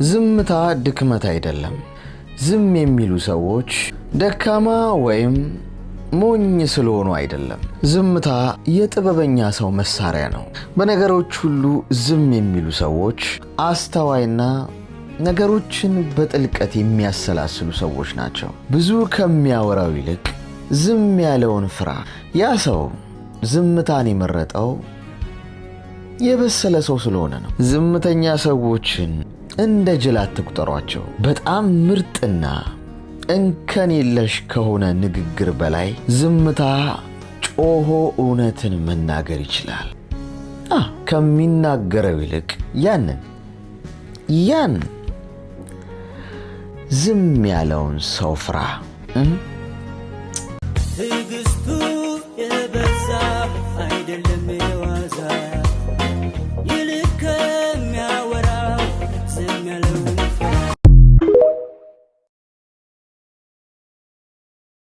ዝምታ ድክመት አይደለም። ዝም የሚሉ ሰዎች ደካማ ወይም ሞኝ ስለሆኑ አይደለም። ዝምታ የጥበበኛ ሰው መሳሪያ ነው። በነገሮች ሁሉ ዝም የሚሉ ሰዎች አስተዋይና ነገሮችን በጥልቀት የሚያሰላስሉ ሰዎች ናቸው። ብዙ ከሚያወራው ይልቅ ዝም ያለውን ፍራ። ያ ሰው ዝምታን የመረጠው የበሰለ ሰው ስለሆነ ነው። ዝምተኛ ሰዎችን እንደ ጅል አትቁጠሯቸው። በጣም ምርጥና እንከን የለሽ ከሆነ ንግግር በላይ ዝምታ ጮሆ እውነትን መናገር ይችላል። ከሚናገረው ይልቅ ያን ዝም ያለውን ሰው ፍራ። ትዕግስቱ የበዛ አይደለም የዋዛ